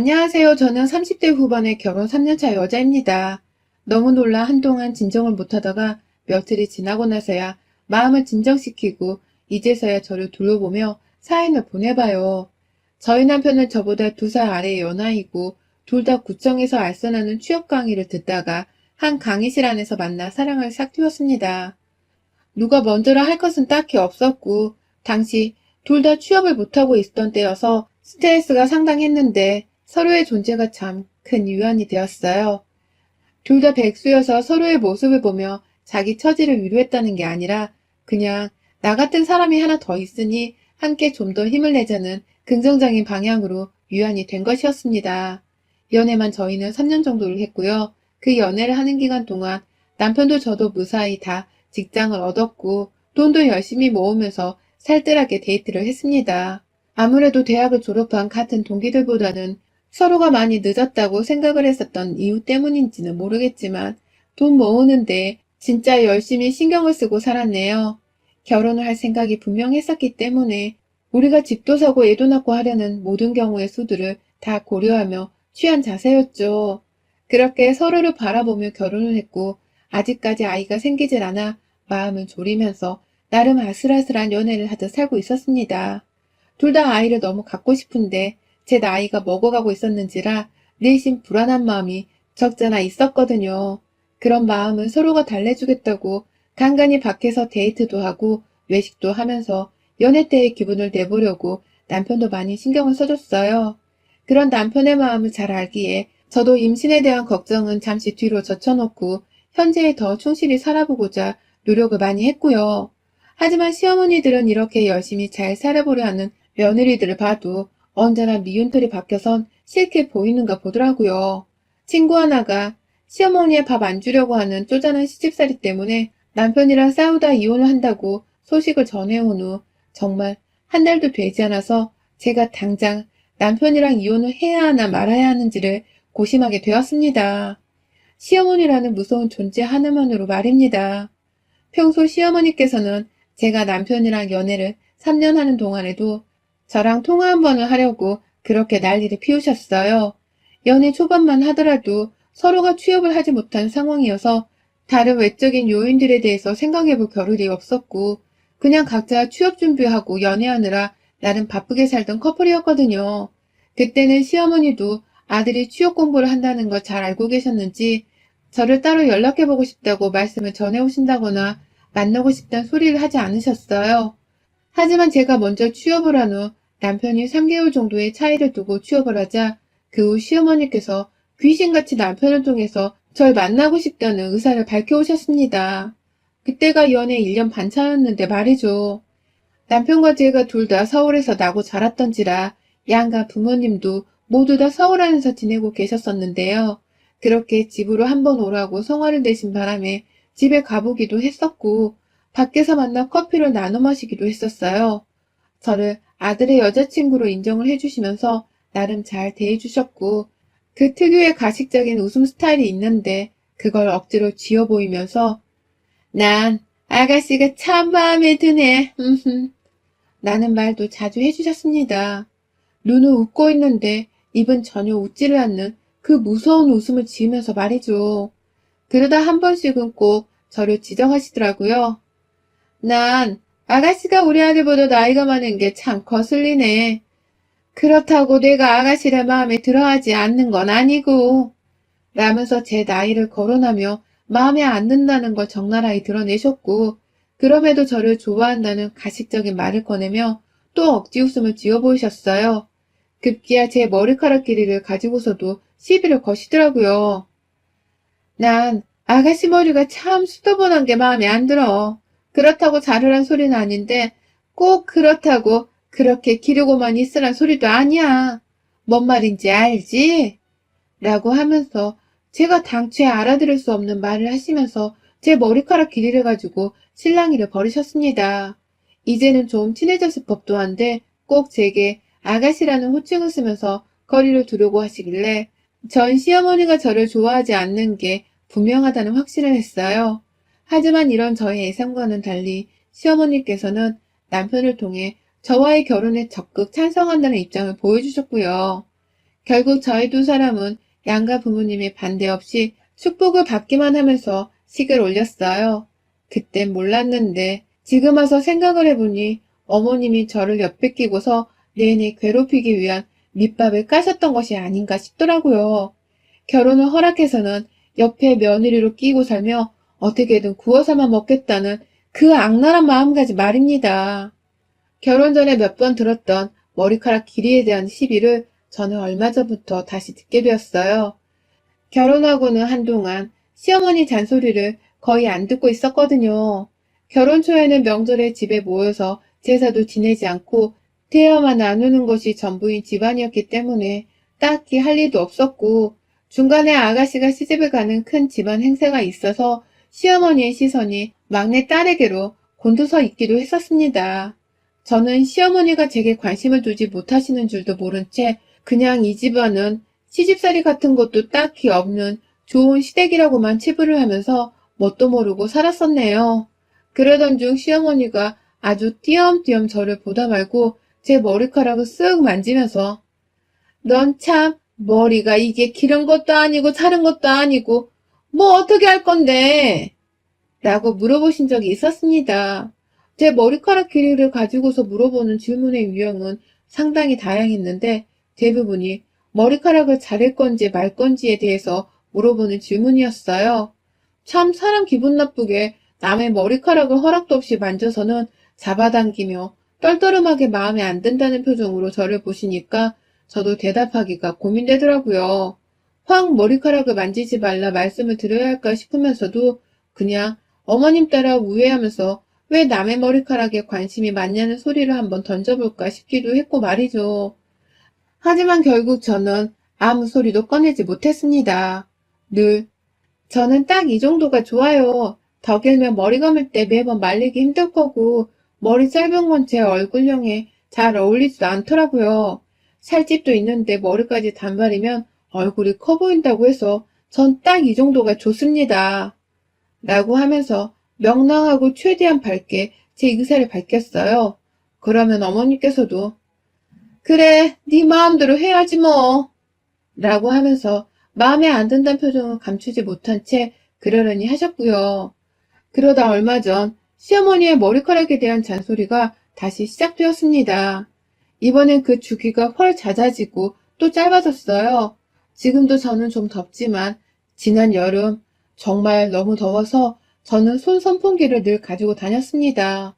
안녕하세요. 저는 30대 후반의 결혼 3년차 여자입니다. 너무 놀라 한동안 진정을 못하다가 며칠이 지나고 나서야 마음을 진정시키고 이제서야 저를 둘러보며 사연을 보내봐요. 저희 남편은 저보다 2살 아래의 연하이고 둘 다 구청에서 알선하는 취업 강의를 듣다가 한 강의실 안에서 만나 사랑을 싹 틔웠습니다. 누가 먼저라 할 것은 딱히 없었고 당시 둘 다 취업을 못하고 있던 때여서 스트레스가 상당했는데 서로의 존재가 참 큰 위안이 되었어요. 둘 다 백수여서 서로의 모습을 보며 자기 처지를 위로했다는 게 아니라 그냥 나 같은 사람이 하나 더 있으니 함께 좀 더 힘을 내자는 긍정적인 방향으로 위안이 된 것이었습니다. 연애만 저희는 3년 정도를 했고요. 그 연애를 하는 기간 동안 남편도 저도 무사히 다 직장을 얻었고 돈도 열심히 모으면서 살뜰하게 데이트를 했습니다. 아무래도 대학을 졸업한 같은 동기들보다는 서로가 많이 늦었다고 생각을 했었던 이유 때문인지는 모르겠지만 돈 모으는데 진짜 열심히 신경을 쓰고 살았네요. 결혼을 할 생각이 분명했었기 때문에 우리가 집도 사고 애도 낳고 하려는 모든 경우의 수들을 다 고려하며 취한 자세였죠. 그렇게 서로를 바라보며 결혼을 했고 아직까지 아이가 생기질 않아 마음을 졸이면서 나름 아슬아슬한 연애를 하듯 살고 있었습니다. 둘 다 아이를 너무 갖고 싶은데 제 나이가 먹어가고 있었는지라 내심 불안한 마음이 적잖아 있었거든요. 그런 마음은 서로가 달래주겠다고 간간히 밖에서 데이트도 하고 외식도 하면서 연애 때의 기분을 내보려고 남편도 많이 신경을 써줬어요. 그런 남편의 마음을 잘 알기에 저도 임신에 대한 걱정은 잠시 뒤로 젖혀놓고 현재에 더 충실히 살아보고자 노력을 많이 했고요. 하지만 시어머니들은 이렇게 열심히 잘 살아보려 하는 며느리들을 봐도 언제나 미운털이 박혀선 싫게 보이는가 보더라고요. 친구 하나가 시어머니의 밥 안 주려고 하는 쪼잔한 시집살이 때문에 남편이랑 싸우다 이혼을 한다고 소식을 전해온 후 정말 한 달도 되지 않아서 제가 당장 남편이랑 이혼을 해야 하나 말아야 하는지를 고심하게 되었습니다. 시어머니라는 무서운 존재 하나만으로 말입니다. 평소 시어머니께서는 제가 남편이랑 연애를 3년 하는 동안에도 저랑 통화 한 번을 하려고 그렇게 난리를 피우셨어요. 연애 초반만 하더라도 서로가 취업을 하지 못한 상황이어서 다른 외적인 요인들에 대해서 생각해볼 겨를이 없었고 그냥 각자 취업 준비하고 연애하느라 나름 바쁘게 살던 커플이었거든요. 그때는 시어머니도 아들이 취업 공부를 한다는 걸 잘 알고 계셨는지 저를 따로 연락해보고 싶다고 말씀을 전해오신다거나 만나고 싶다는 소리를 하지 않으셨어요. 하지만 제가 먼저 취업을 한 후 남편이 3개월 정도의 차이를 두고 취업을 하자 그 후 시어머니께서 귀신같이 남편을 통해서 절 만나고 싶다는 의사를 밝혀오셨습니다. 그때가 연애 1년 반 차였는데 말이죠. 남편과 제가 둘 다 서울에서 나고 자랐던지라 양가 부모님도 모두 다 서울 안에서 지내고 계셨었는데요. 그렇게 집으로 한번 오라고 성화를 내신 바람에 집에 가보기도 했었고 밖에서 만나 커피를 나눠 마시기도 했었어요. 저를 아들의 여자친구로 인정을 해주시면서 나름 잘 대해주셨고 그 특유의 가식적인 웃음 스타일이 있는데 그걸 억지로 지어 보이면서 난 아가씨가 참 마음에 드네. 라는 말도 자주 해주셨습니다. 눈은 웃고 있는데 입은 전혀 웃지를 않는 그 무서운 웃음을 지으면서 말이죠. 그러다 한 번씩은 꼭 저를 지적하시더라고요. 난 아가씨가 우리 아들보다 나이가 많은 게 참 거슬리네. 그렇다고 내가 아가씨를 마음에 들어하지 않는 건 아니고 라면서 제 나이를 거론하며 마음에 안 든다는 걸 적나라히 드러내셨고 그럼에도 저를 좋아한다는 가식적인 말을 꺼내며 또 억지 웃음을 지어 보이셨어요. 급기야 제 머리카락 길이를 가지고서도 시비를 거시더라고요. 난 아가씨 머리가 참 수더분한 게 마음에 안 들어. 그렇다고 자르란 소리는 아닌데 꼭 그렇다고 그렇게 기르고만 있으란 소리도 아니야. 뭔 말인지 알지? 라고 하면서 제가 당최 알아들을 수 없는 말을 하시면서 제 머리카락 길이를 가지고 실랑이를 벌이셨습니다. 이제는 좀 친해졌을 법도 한데 꼭 제게 아가씨라는 호칭을 쓰면서 거리를 두려고 하시길래 전 시어머니가 저를 좋아하지 않는 게 분명하다는 확신을 했어요. 하지만 이런 저의 예상과는 달리 시어머니께서는 남편을 통해 저와의 결혼에 적극 찬성한다는 입장을 보여주셨고요. 결국 저희 두 사람은 양가 부모님의 반대 없이 축복을 받기만 하면서 식을 올렸어요. 그땐 몰랐는데 지금 와서 생각을 해보니 어머님이 저를 옆에 끼고서 내내 괴롭히기 위한 밑밥을 까셨던 것이 아닌가 싶더라고요. 결혼을 허락해서는 옆에 며느리로 끼고 살며 어떻게든 구워서만 먹겠다는 그 악랄한 마음가짐 말입니다. 결혼 전에 몇 번 들었던 머리카락 길이에 대한 시비를 저는 얼마 전부터 다시 듣게 되었어요. 결혼하고는 한동안 시어머니 잔소리를 거의 안 듣고 있었거든요. 결혼 초에는 명절에 집에 모여서 제사도 지내지 않고 대화만 나누는 것이 전부인 집안이었기 때문에 딱히 할 일도 없었고 중간에 아가씨가 시집을 가는 큰 집안 행사가 있어서 시어머니의 시선이 막내 딸에게로 곤두서 있기도 했었습니다. 저는 시어머니가 제게 관심을 두지 못하시는 줄도 모른 채 그냥 이 집안은 시집살이 같은 것도 딱히 없는 좋은 시댁이라고만 치부를 하면서 뭣도 모르고 살았었네요. 그러던 중 시어머니가 아주 띄엄띄엄 저를 보다 말고 제 머리카락을 쓱 만지면서 넌 참 머리가 이게 기른 것도 아니고 자른 것도 아니고 뭐 어떻게 할 건데? 라고 물어보신 적이 있었습니다. 제 머리카락 길이를 가지고서 물어보는 질문의 유형은 상당히 다양했는데 대부분이 머리카락을 자를 건지 말 건지에 대해서 물어보는 질문이었어요. 참 사람 기분 나쁘게 남의 머리카락을 허락도 없이 만져서는 잡아당기며 떨떠름하게 마음에 안 든다는 표정으로 저를 보시니까 저도 대답하기가 고민되더라고요. 확 머리카락을 만지지 말라 말씀을 드려야 할까 싶으면서도 그냥 어머님 따라 우회하면서 왜 남의 머리카락에 관심이 많냐는 소리를 한번 던져볼까 싶기도 했고 말이죠. 하지만 결국 저는 아무 소리도 꺼내지 못했습니다. 늘 저는 딱 이 정도가 좋아요. 더 길면 머리 감을 때 매번 말리기 힘들 거고 머리 짧은 건 제 얼굴형에 잘 어울리지도 않더라고요. 살집도 있는데 머리까지 단발이면 얼굴이 커 보인다고 해서 전 딱 이 정도가 좋습니다. 라고 하면서 명랑하고 최대한 밝게 제 의사를 밝혔어요. 그러면 어머니께서도 그래, 네 마음대로 해야지 뭐. 라고 하면서 마음에 안 든다는 표정을 감추지 못한 채 그러려니 하셨고요. 그러다 얼마 전 시어머니의 머리카락에 대한 잔소리가 다시 시작되었습니다. 이번엔 그 주기가 훨 잦아지고 또 짧아졌어요. 지금도 저는 좀 덥지만 지난 여름 정말 너무 더워서 저는 손 선풍기를 늘 가지고 다녔습니다.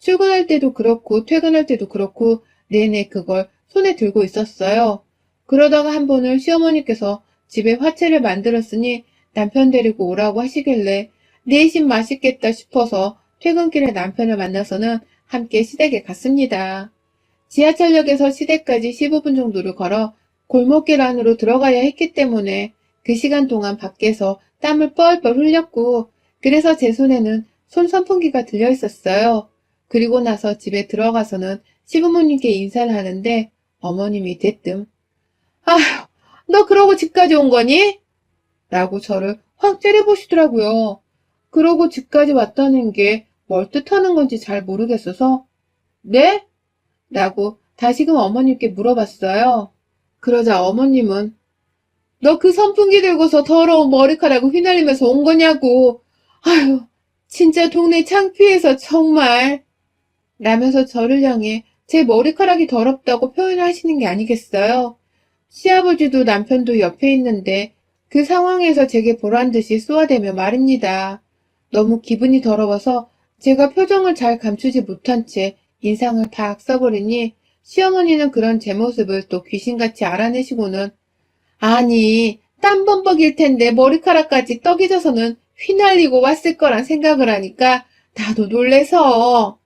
출근할 때도 그렇고 퇴근할 때도 그렇고 내내 그걸 손에 들고 있었어요. 그러다가 한 번은 시어머니께서 집에 화채를 만들었으니 남편 데리고 오라고 하시길래 내심 맛있겠다 싶어서 퇴근길에 남편을 만나서는 함께 시댁에 갔습니다. 지하철역에서 시댁까지 15분 정도를 걸어 골목길 안으로 들어가야 했기 때문에 그 시간 동안 밖에서 땀을 뻘뻘 흘렸고 그래서 제 손에는 손 선풍기가 들려 있었어요. 그리고 나서 집에 들어가서는 시부모님께 인사를 하는데 어머님이 대뜸 아휴, 너 그러고 집까지 온 거니? 라고 저를 확 째려보시더라고요. 그러고 집까지 왔다는 게 뭘 뜻하는 건지 잘 모르겠어서 네? 라고 다시금 어머님께 물어봤어요. 그러자 어머님은 너 그 선풍기 들고서 더러운 머리카락을 휘날리면서 온 거냐고. 아휴, 진짜 동네 창피해서 정말. 라면서 저를 향해 제 머리카락이 더럽다고 표현을 하시는 게 아니겠어요. 시아버지도 남편도 옆에 있는데 그 상황에서 제게 보란 듯이 쏘아대며 말입니다. 너무 기분이 더러워서 제가 표정을 잘 감추지 못한 채 인상을 팍 써버리니 시어머니는 그런 제 모습을 또 귀신같이 알아내시고는 아니 땀범벅일 텐데 머리카락까지 떡이 져서는 휘날리고 왔을 거란 생각을 하니까 나도 놀래서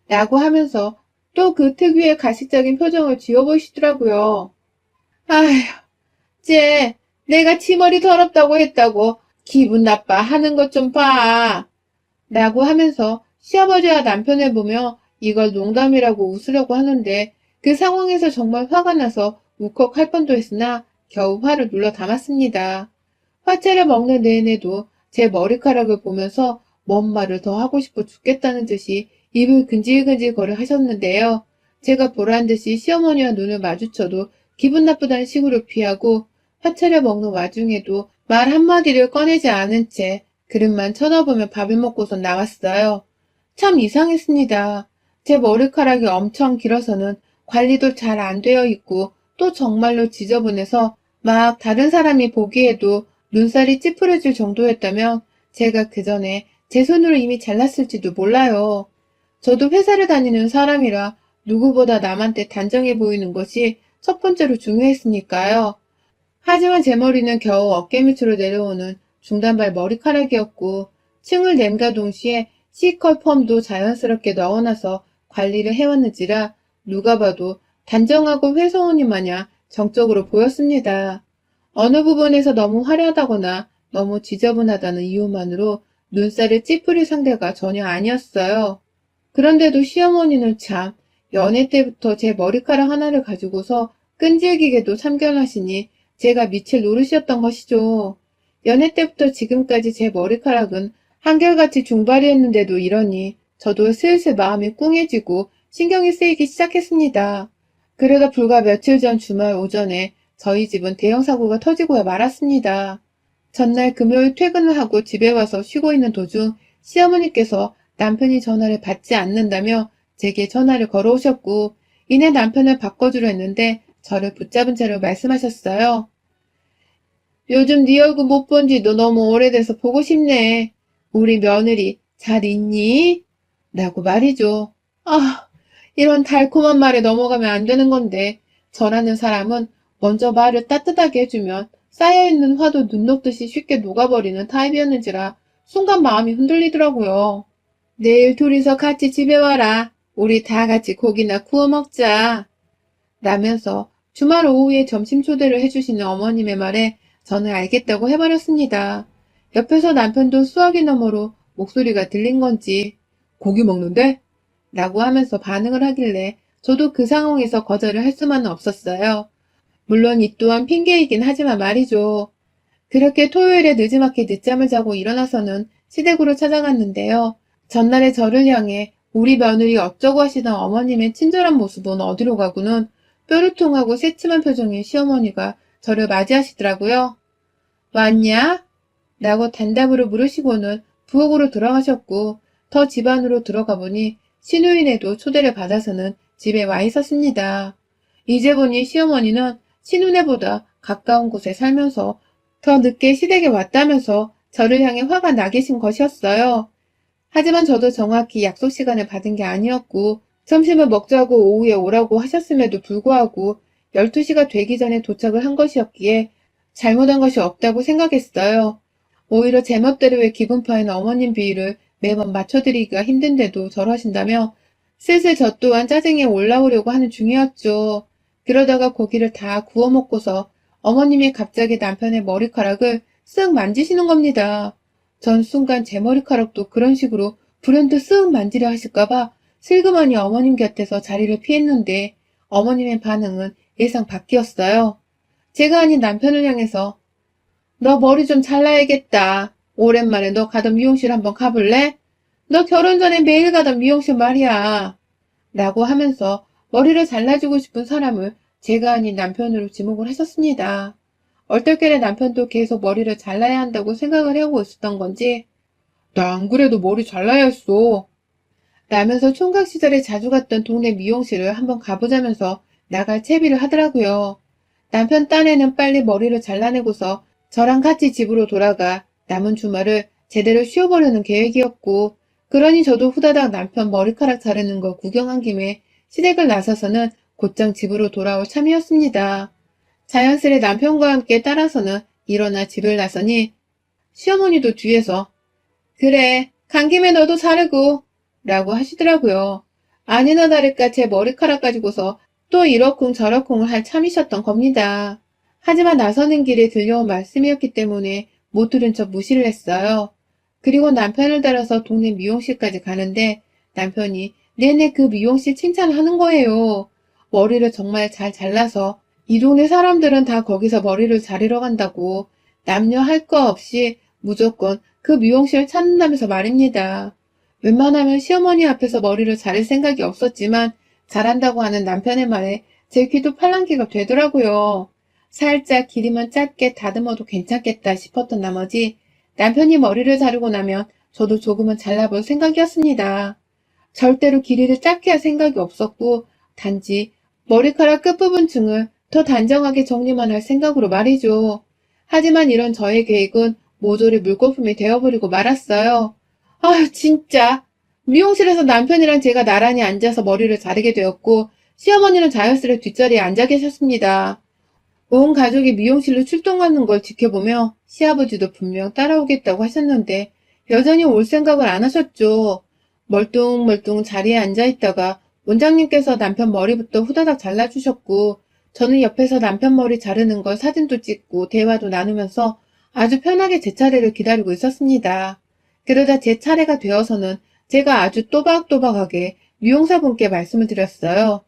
라고 하면서 또 그 특유의 가식적인 표정을 지어보시더라고요. 아휴, 쟤 내가 치머리 더럽다고 했다고 기분 나빠 하는 것 좀 봐. 라고 하면서 시아버지와 남편을 보며 이걸 농담이라고 웃으려고 하는데 그 상황에서 정말 화가 나서 울컥할 뻔도 했으나 겨우 화를 눌러 담았습니다. 화채를 먹는 내내도 제 머리카락을 보면서 뭔 말을 더 하고 싶어 죽겠다는 듯이 입을 근질근질 거려 하셨는데요. 제가 보란 듯이 시어머니와 눈을 마주쳐도 기분 나쁘다는 식으로 피하고 화차려 먹는 와중에도 말 한마디를 꺼내지 않은 채 그릇만 쳐다보며 밥을 먹고선 나왔어요. 참 이상했습니다. 제 머리카락이 엄청 길어서는 관리도 잘 안 되어 있고 또 정말로 지저분해서 막 다른 사람이 보기에도 눈살이 찌푸려질 정도였다면 제가 그 전에 제 손으로 이미 잘랐을지도 몰라요. 저도 회사를 다니는 사람이라 누구보다 남한테 단정해 보이는 것이 첫 번째로 중요했으니까요. 하지만 제 머리는 겨우 어깨 밑으로 내려오는 중단발 머리카락이었고 층을 냄과 동시에 C컬 펌도 자연스럽게 넣어놔서 관리를 해왔는지라 누가 봐도 단정하고 회사원이 마냥 정적으로 보였습니다. 어느 부분에서 너무 화려하다거나 너무 지저분하다는 이유만으로 눈살을 찌푸릴 상대가 전혀 아니었어요. 그런데도 시어머니는 참 연애 때부터 제 머리카락 하나를 가지고서 끈질기게도 참견하시니 제가 미칠 노릇이었던 것이죠. 연애 때부터 지금까지 제 머리카락은 한결같이 중발이었는데도 이러니 저도 슬슬 마음이 꿍해지고 신경이 쓰이기 시작했습니다. 그러다 불과 며칠 전 주말 오전에 저희 집은 대형 사고가 터지고야 말았습니다. 전날 금요일 퇴근을 하고 집에 와서 쉬고 있는 도중 시어머니께서 남편이 전화를 받지 않는다며 제게 전화를 걸어오셨고 이내 남편을 바꿔주려 했는데 저를 붙잡은 채로 말씀하셨어요. 요즘 네 얼굴 못 본 지도 너무 오래돼서 보고 싶네. 우리 며느리 잘 있니? 라고 말이죠. 아, 이런 달콤한 말에 넘어가면 안 되는 건데 저라는 사람은 먼저 말을 따뜻하게 해주면 쌓여있는 화도 눈 녹듯이 쉽게 녹아버리는 타입이었는지라 순간 마음이 흔들리더라고요. 내일 둘이서 같이 집에 와라. 우리 다 같이 고기나 구워 먹자. 라면서 주말 오후에 점심 초대를 해주시는 어머님의 말에 저는 알겠다고 해버렸습니다. 옆에서 남편도 수화기 너머로 목소리가 들린 건지 고기 먹는데? 라고 하면서 반응을 하길래 저도 그 상황에서 거절을 할 수만은 없었어요. 물론 이 또한 핑계이긴 하지만 말이죠. 그렇게 토요일에 늦지막히 늦잠을 자고 일어나서는 시댁으로 찾아갔는데요. 전날에 저를 향해 우리 며느리 어쩌고 하시던 어머님의 친절한 모습은 어디로 가고는 뾰루통하고 새침한 표정의 시어머니가 저를 맞이하시더라고요. 왔냐? 라고 단답으로 물으시고는 부엌으로 들어가셨고 더 집 안으로 들어가 보니 시누이네도 초대를 받아서는 집에 와 있었습니다. 이제 보니 시어머니는 시누네보다 가까운 곳에 살면서 더 늦게 시댁에 왔다면서 저를 향해 화가 나 계신 것이었어요. 하지만 저도 정확히 약속 시간을 받은 게 아니었고 점심을 먹자고 오후에 오라고 하셨음에도 불구하고 12시가 되기 전에 도착을 한 것이었기에 잘못한 것이 없다고 생각했어요. 오히려 제 멋대로의 기분파인 어머님 비위를 매번 맞춰드리기가 힘든데도 저러신다며 슬슬 저 또한 짜증이 올라오려고 하는 중이었죠. 그러다가 고기를 다 구워 먹고서 어머님이 갑자기 남편의 머리카락을 쓱 만지시는 겁니다. 전 순간 제 머리카락도 그런 식으로 불현듯 쓱 만지려 하실까봐 슬그머니 어머님 곁에서 자리를 피했는데 어머님의 반응은 예상 밖이었어요. 제가 아닌 남편을 향해서 너 머리 좀 잘라야겠다. 오랜만에 너 가던 미용실 한번 가볼래? 너 결혼 전에 매일 가던 미용실 말이야. 라고 하면서 머리를 잘라주고 싶은 사람을 제가 아닌 남편으로 지목을 하셨습니다. 얼떨결에 남편도 계속 머리를 잘라야 한다고 생각을 해오고 있었던 건지 나 안 그래도 머리 잘라야 했어. 라면서 총각 시절에 자주 갔던 동네 미용실을 한번 가보자면서 나갈 채비를 하더라고요. 남편 딴에는 빨리 머리를 잘라내고서 저랑 같이 집으로 돌아가 남은 주말을 제대로 쉬어보려는 계획이었고 그러니 저도 후다닥 남편 머리카락 자르는 거 구경한 김에 시댁을 나서서는 곧장 집으로 돌아올 참이었습니다. 자연스레 남편과 함께 따라서는 일어나 집을 나서니 시어머니도 뒤에서 그래 간 김에 너도 자르고 라고 하시더라고요. 아니나 다를까 제 머리카락 가지고서 또 이러쿵 저러쿵을 할 참이셨던 겁니다. 하지만 나서는 길에 들려온 말씀이었기 때문에 못 들은 척 무시를 했어요. 그리고 남편을 따라서 동네 미용실까지 가는데 남편이 내내 그 미용실 칭찬하는 거예요. 머리를 정말 잘 잘라서 이 동네 사람들은 다 거기서 머리를 자르러 간다고 남녀 할 거 없이 무조건 그 미용실 찾는다면서 말입니다. 웬만하면 시어머니 앞에서 머리를 자를 생각이 없었지만 잘한다고 하는 남편의 말에 제 귀도 팔랑귀가 되더라고요. 살짝 길이만 짧게 다듬어도 괜찮겠다 싶었던 나머지 남편이 머리를 자르고 나면 저도 조금은 잘라볼 생각이었습니다. 절대로 길이를 짧게 할 생각이 없었고 단지 머리카락 끝부분층을 더 단정하게 정리만 할 생각으로 말이죠. 하지만 이런 저의 계획은 모조리 물거품이 되어버리고 말았어요. 아휴 진짜. 미용실에서 남편이랑 제가 나란히 앉아서 머리를 자르게 되었고 시어머니는 자연스레 뒷자리에 앉아 계셨습니다. 온 가족이 미용실로 출동하는 걸 지켜보며 시아버지도 분명 따라오겠다고 하셨는데 여전히 올 생각을 안 하셨죠. 멀뚱멀뚱 자리에 앉아있다가 원장님께서 남편 머리부터 후다닥 잘라주셨고 저는 옆에서 남편 머리 자르는 걸 사진도 찍고 대화도 나누면서 아주 편하게 제 차례를 기다리고 있었습니다. 그러다 제 차례가 되어서는 제가 아주 또박또박하게 미용사분께 말씀을 드렸어요.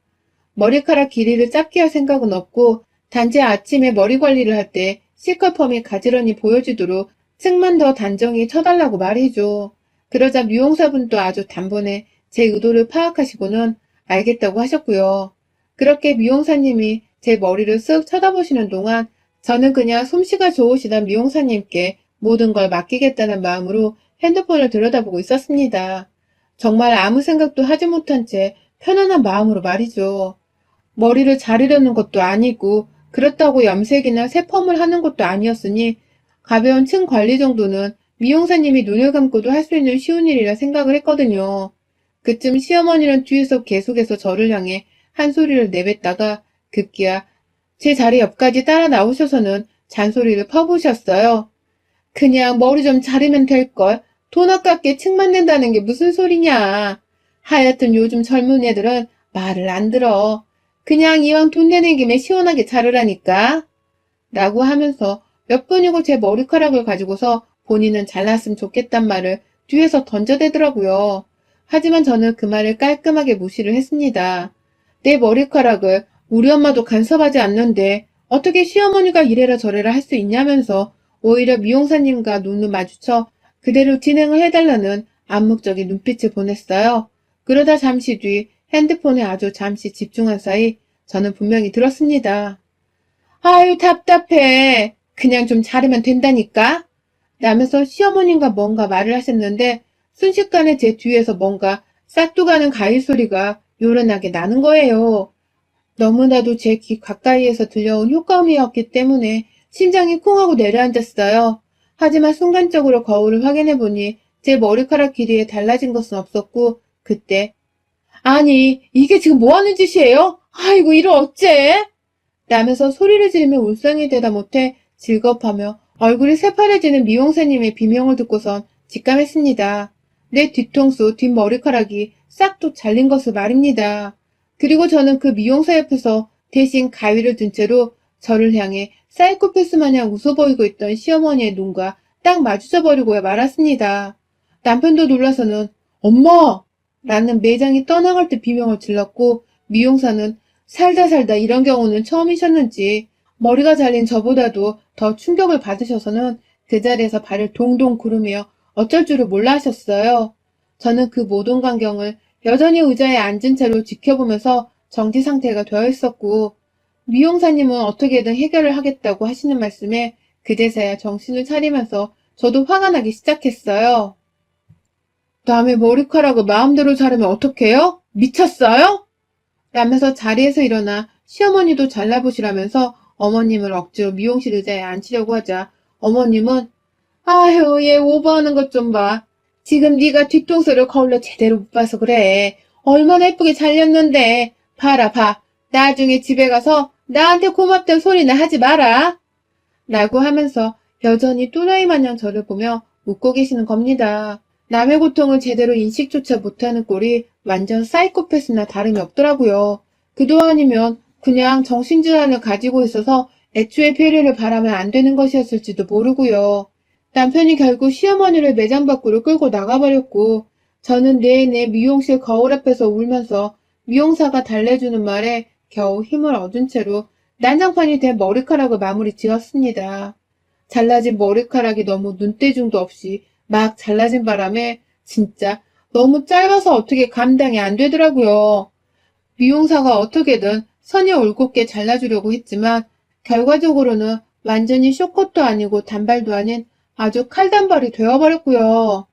머리카락 길이를 짧게 할 생각은 없고 단지 아침에 머리 관리를 할 때 C컬펌이 가지런히 보여지도록 층만 더 단정히 쳐달라고 말이죠. 그러자 미용사분도 아주 단번에 제 의도를 파악하시고는 알겠다고 하셨고요. 그렇게 미용사님이 제 머리를 쓱 쳐다보시는 동안 저는 그냥 솜씨가 좋으시던 미용사님께 모든 걸 맡기겠다는 마음으로 핸드폰을 들여다보고 있었습니다. 정말 아무 생각도 하지 못한 채 편안한 마음으로 말이죠. 머리를 자르려는 것도 아니고 그렇다고 염색이나 새펌을 하는 것도 아니었으니 가벼운 층 관리 정도는 미용사님이 눈을 감고도 할 수 있는 쉬운 일이라 생각을 했거든요. 그쯤 시어머니는 뒤에서 계속해서 저를 향해 한 소리를 내뱉다가 급기야 제 자리 옆까지 따라 나오셔서는 잔소리를 퍼부으셨어요. 그냥 머리 좀 자르면 될걸. 돈 아깝게 층만 낸다는 게 무슨 소리냐. 하여튼 요즘 젊은 애들은 말을 안 들어. 그냥 이왕 돈 내는 김에 시원하게 자르라니까. 라고 하면서 몇 분이고 제 머리카락을 가지고서 본인은 잘났으면 좋겠단 말을 뒤에서 던져대더라고요. 하지만 저는 그 말을 깔끔하게 무시를 했습니다. 내 머리카락을 우리 엄마도 간섭하지 않는데 어떻게 시어머니가 이래라 저래라 할 수 있냐면서 오히려 미용사님과 눈을 마주쳐 그대로 진행을 해달라는 암묵적인 눈빛을 보냈어요. 그러다 잠시 뒤 핸드폰에 아주 잠시 집중한 사이 저는 분명히 들었습니다. 아유 답답해. 그냥 좀 자르면 된다니까. 라면서 시어머님과 뭔가 말을 하셨는데 순식간에 제 뒤에서 뭔가 싹둑하는 가위 소리가 요란하게 나는 거예요. 너무나도 제 귀 가까이에서 들려온 효과음이었기 때문에 심장이 쿵 하고 내려앉았어요. 하지만 순간적으로 거울을 확인해보니 제 머리카락 길이에 달라진 것은 없었고 그때 아니 이게 지금 뭐하는 짓이에요? 아이고 이를 어째? 라면서 소리를 지르며 울상이 되다 못해 질겁하며 얼굴이 새파래지는 미용사님의 비명을 듣고선 직감했습니다. 내 뒤통수 뒷머리카락이 싹둑 잘린 것을 말입니다. 그리고 저는 그 미용사 옆에서 대신 가위를 든 채로 저를 향해 사이코패스 마냥 웃어 보이고 있던 시어머니의 눈과 딱 마주쳐 버리고 말았습니다. 남편도 놀라서는 엄마! 라는 매장이 떠나갈 때 비명을 질렀고 미용사는 살다 이런 경우는 처음이셨는지 머리가 잘린 저보다도 더 충격을 받으셔서는 그 자리에서 발을 동동 구르며 어쩔 줄을 몰라 하셨어요. 저는 그 모든 광경을 여전히 의자에 앉은 채로 지켜보면서 정지 상태가 되어 있었고 미용사님은 어떻게든 해결을 하겠다고 하시는 말씀에 그제서야 정신을 차리면서 저도 화가 나기 시작했어요. 남의 머리카락을 마음대로 자르면 어떡해요? 미쳤어요? 라면서 자리에서 일어나 시어머니도 잘라보시라면서 어머님을 억지로 미용실 의자에 앉히려고 하자 어머님은 아휴 얘 오버하는 것 좀 봐. 지금 네가 뒤통수를 거울로 제대로 못 봐서 그래. 얼마나 예쁘게 잘렸는데. 봐라 봐. 나중에 집에 가서 나한테 고맙다는 소리는 하지 마라. 라고 하면서 여전히 또라이 마냥 저를 보며 웃고 계시는 겁니다. 남의 고통을 제대로 인식조차 못하는 꼴이 완전 사이코패스나 다름이 없더라고요. 그동안이면 그냥 정신질환을 가지고 있어서 애초에 배려를 바라면 안 되는 것이었을지도 모르고요. 남편이 결국 시어머니를 매장 밖으로 끌고 나가버렸고 저는 내내 미용실 거울 앞에서 울면서 미용사가 달래주는 말에 겨우 힘을 얻은 채로 난장판이 된 머리카락을 마무리 지었습니다. 잘라진 머리카락이 너무 눈대중도 없이 막 잘라진 바람에 진짜 너무 짧아서 어떻게 감당이 안 되더라고요. 미용사가 어떻게든 선이 올곧게 잘라주려고 했지만 결과적으로는 완전히 쇼컷도 아니고 단발도 아닌 아주 칼단발이 되어버렸고요.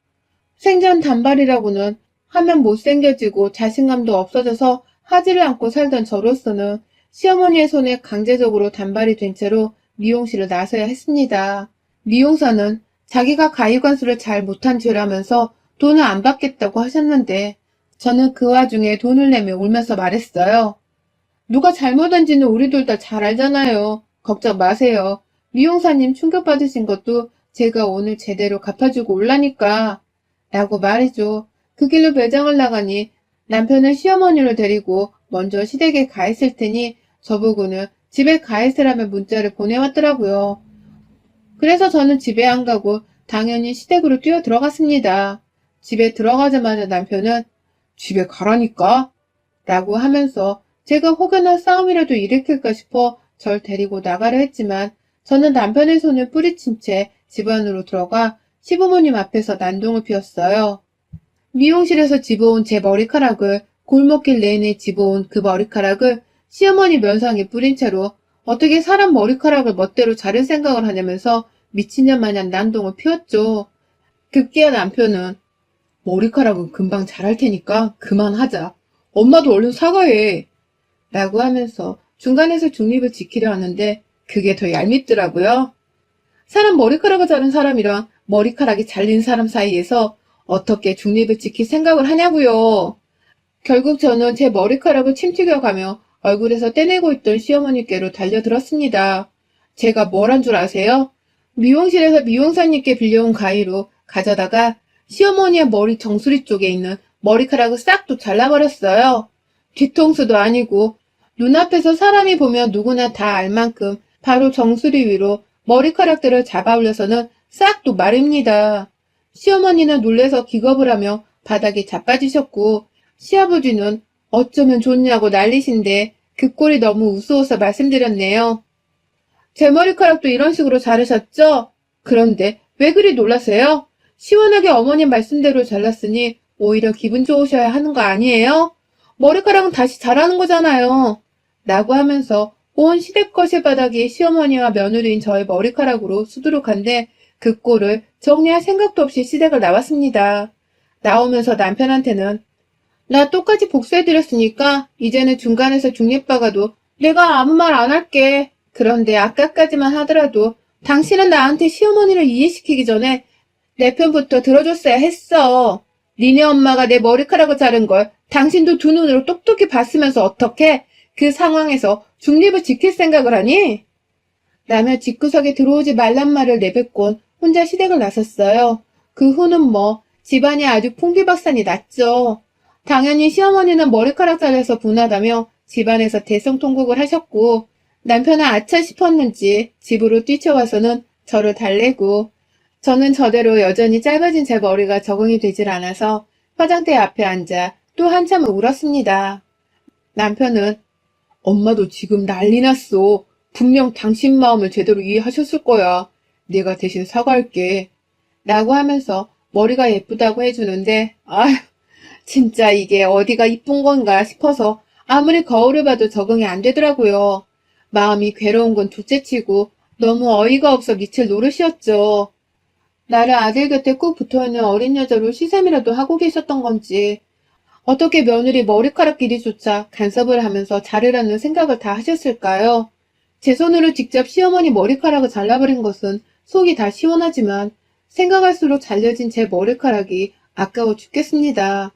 생전 단발이라고는 하면 못생겨지고 자신감도 없어져서 하지를 않고 살던 저로서는 시어머니의 손에 강제적으로 단발이 된 채로 미용실을 나서야 했습니다. 미용사는 자기가 가위관수를 잘 못한 죄라면서 돈을 안 받겠다고 하셨는데 저는 그 와중에 돈을 내며 울면서 말했어요. 누가 잘못한지는 우리 둘 다 잘 알잖아요. 걱정 마세요. 미용사님 충격받으신 것도 제가 오늘 제대로 갚아주고 올라니까 라고 말이죠. 그 길로 매장을 나가니 남편은 시어머니를 데리고 먼저 시댁에 가 있을 테니 저보고는 집에 가 있으라며 문자를 보내왔더라고요. 그래서 저는 집에 안 가고 당연히 시댁으로 뛰어 들어갔습니다. 집에 들어가자마자 남편은 집에 가라니까 라고 하면서 제가 혹여나 싸움이라도 일으킬까 싶어 절 데리고 나가려 했지만 저는 남편의 손을 뿌리친 채 집 안으로 들어가 시부모님 앞에서 난동을 피웠어요. 미용실에서 집어온 제 머리카락을 골목길 내내 집어온 그 머리카락을 시어머니 면상에 뿌린 채로 어떻게 사람 머리카락을 멋대로 자를 생각을 하냐면서 미친년 마냥 난동을 피웠죠. 급기야 남편은 머리카락은 금방 자랄 테니까 그만하자. 엄마도 얼른 사과해. 라고 하면서 중간에서 중립을 지키려 하는데 그게 더 얄밉더라고요. 사람 머리카락을 자른 사람이랑 머리카락이 잘린 사람 사이에서 어떻게 중립을 지킬 생각을 하냐고요. 결국 저는 제 머리카락을 침튀겨가며 얼굴에서 떼내고 있던 시어머니께로 달려들었습니다. 제가 뭘 한 줄 아세요? 미용실에서 미용사님께 빌려온 가위로 가져다가 시어머니의 머리 정수리 쪽에 있는 머리카락을 싹둑 잘라버렸어요. 뒤통수도 아니고 눈앞에서 사람이 보면 누구나 다 알 만큼 바로 정수리 위로 머리카락들을 잡아 올려서는 싹둑 말입니다. 시어머니는 놀래서 기겁을 하며 바닥에 자빠지셨고 시아버지는 어쩌면 좋냐고 난리신데 그 꼴이 너무 우스워서 말씀드렸네요. 제 머리카락도 이런 식으로 자르셨죠? 그런데 왜 그리 놀라세요? 시원하게 어머님 말씀대로 잘랐으니 오히려 기분 좋으셔야 하는 거 아니에요? 머리카락은 다시 자라는 거잖아요. 라고 하면서 온 시댁 거실 바닥이 시어머니와 며느리인 저의 머리카락으로 수두룩한데 그 꼴을 정리할 생각도 없이 시댁을 나왔습니다. 나오면서 남편한테는 나 똑같이 복수해드렸으니까 이제는 중간에서 중립박아도 내가 아무 말 안 할게. 그런데 아까까지만 하더라도 당신은 나한테 시어머니를 이해시키기 전에 내 편부터 들어줬어야 했어. 니네 엄마가 내 머리카락을 자른 걸 당신도 두 눈으로 똑똑히 봤으면서 어떻게 그 상황에서 중립을 지킬 생각을 하니? 라며 집구석에 들어오지 말란 말을 내뱉곤 혼자 시댁을 나섰어요. 그 후는 뭐 집안이 아주 풍비박산이 났죠. 당연히 시어머니는 머리카락 잘려서 분하다며 집안에서 대성통곡을 하셨고 남편은 아차 싶었는지 집으로 뛰쳐와서는 저를 달래고 저는 저대로 여전히 짧아진 제 머리가 적응이 되질 않아서 화장대 앞에 앉아 또 한참을 울었습니다. 남편은 엄마도 지금 난리 났어. 분명 당신 마음을 제대로 이해하셨을 거야. 내가 대신 사과할게. 라고 하면서 머리가 예쁘다고 해주는데 아휴 진짜 이게 어디가 이쁜 건가 싶어서 아무리 거울을 봐도 적응이 안 되더라고요. 마음이 괴로운 건 둘째치고 너무 어이가 없어 미칠 노릇이었죠. 나를 아들 곁에 꾹 붙어있는 어린 여자로 시샘이라도 하고 계셨던 건지 어떻게 며느리 머리카락 길이조차 간섭을 하면서 자르라는 생각을 다 하셨을까요? 제 손으로 직접 시어머니 머리카락을 잘라버린 것은 속이 다 시원하지만 생각할수록 잘려진 제 머리카락이 아까워 죽겠습니다.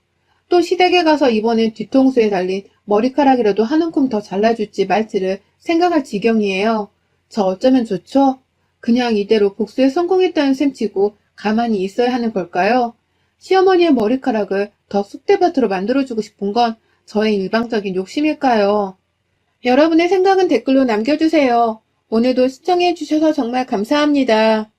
또 시댁에 가서 이번엔 뒤통수에 달린 머리카락이라도 한 움큼 더 잘라줄지 말지를 생각할 지경이에요. 저 어쩌면 좋죠? 그냥 이대로 복수에 성공했다는 셈치고 가만히 있어야 하는 걸까요? 시어머니의 머리카락을 더 쑥대밭으로 만들어주고 싶은 건 저의 일방적인 욕심일까요? 여러분의 생각은 댓글로 남겨주세요. 오늘도 시청해주셔서 정말 감사합니다.